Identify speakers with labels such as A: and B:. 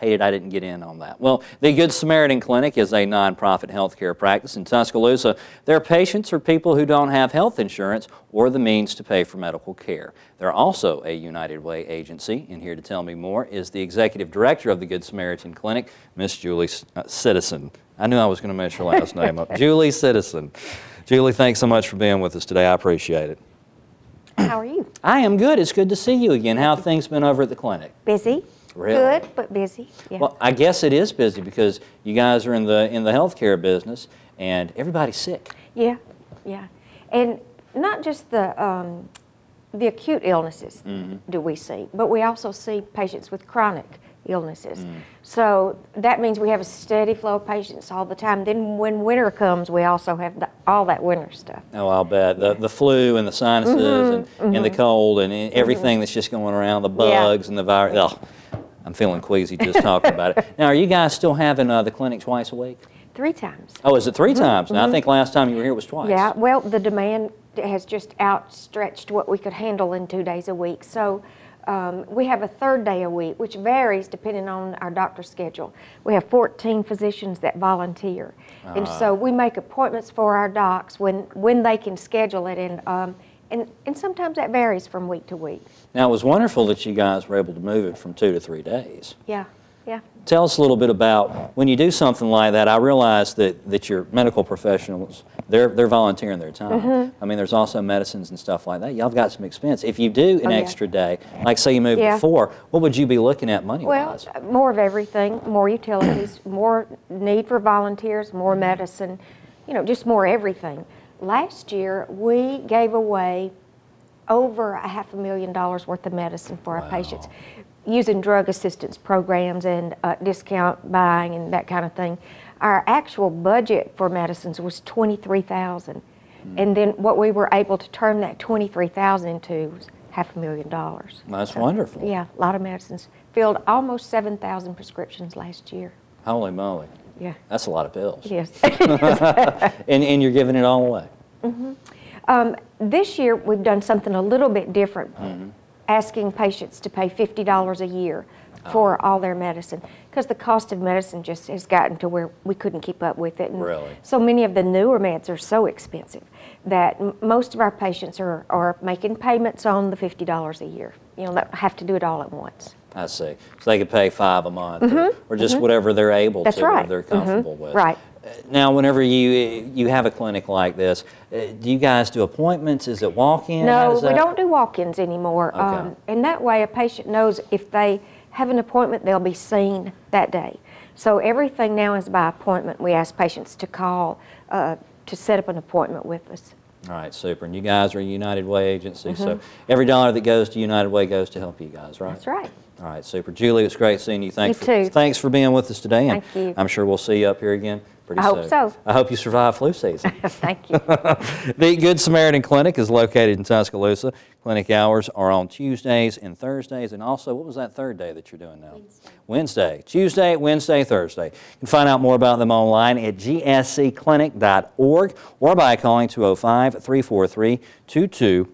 A: Hated I didn't get in on that. Well, the Good Samaritan Clinic is a nonprofit healthcare practice in Tuscaloosa. Their patients are people who don't have health insurance or the means to pay for medical care. They're also a United Way agency, and here to tell me more is the executive director of the Good Samaritan Clinic, Miss Julie Citizen. I knew I was going to mess your last name up. Julie Citizen. Julie, thanks so much for being with us today. I appreciate it.
B: How are you?
A: I am good. It's good to see you again. How have things been over at the clinic?
B: Busy.
A: Really?
B: Good, but busy. Yeah.
A: Well, I guess it is busy because you guys are in the healthcare business, and everybody's sick.
B: Yeah, yeah, and not just the acute illnesses do we see, but we also see patients with chronic illnesses. So that means we have a steady flow of patients all the time. Then when winter comes, we also have all that winter stuff.
A: Oh, I'll bet. The flu and the sinuses and the cold and everything that's just going around, the bugs and the virus. Oh, I'm feeling queasy just talking about it. Now, are you guys still having the clinic twice a week?
B: 3 times.
A: Oh, is it 3 times? Now, I think last time you were here was twice.
B: Yeah, well, the demand has just outstretched what we could handle in 2 days a week. So we have a 3rd day a week, which varies depending on our doctor's schedule. We have 14 physicians that volunteer. And so we make appointments for our docs when they can schedule it, and sometimes that varies from week to week.
A: Now, it was wonderful that you guys were able to move it from 2 to 3 days.
B: Yeah, yeah.
A: Tell us a little bit about when you do something like that. I realize that your medical professionals, they're volunteering their time. I mean, there's also medicines and stuff like that. Y'all have got some expense. If you do an extra day, like say you moved before, what would you be looking at money-wise?
B: Well, more of everything, more utilities, more need for volunteers, more medicine, you know, just more everything. Last year, we gave away over $500,000 worth of medicine for our patients, using drug assistance programs and discount buying and that kind of thing. Our actual budget for medicines was $23,000, and then what we were able to turn that $23,000 into was $500,000.
A: That's wonderful.
B: Yeah, a lot of medicines. Filled almost 7,000 prescriptions last year.
A: Holy moly.
B: Yeah.
A: That's a lot of pills.
B: Yes.
A: and you're giving it all away.
B: This year we've done something a little bit different, asking patients to pay $50 a year for all their medicine, because the cost of medicine just has gotten to where we couldn't keep up with it. And
A: really?
B: So many of the newer meds are so expensive that most of our patients are making payments on the $50 a year. You know, that have to do it all at once.
A: I see. So they could pay $5 a month or just whatever they're able to,
B: right.
A: or they're comfortable with.
B: Right.
A: Now, whenever you have a clinic like this, do you guys do appointments? Is it walk-in?
B: No, we don't do walk-ins anymore.
A: Okay.
B: And that way a patient knows if they have an appointment, they'll be seen that day. So everything now is by appointment. We ask patients to call to set up an appointment with us.
A: All right, super. And you guys are a United Way agency, so every dollar that goes to United Way goes to help you guys, right?
B: That's right.
A: All right, super. Julie, it's great seeing you.
B: You too.
A: Thanks for being with us today. And
B: Thank you.
A: I'm sure we'll see you up here again pretty soon.
B: I hope so.
A: I hope you survive flu season.
B: Thank you.
A: The Good Samaritan Clinic is located in Tuscaloosa. Clinic hours are on Tuesdays and Thursdays. And also, what was that 3rd day that you're doing now? Wednesday. Tuesday, Wednesday, Thursday. You can find out more about them online at gscclinic.org or by calling 205-343-2212.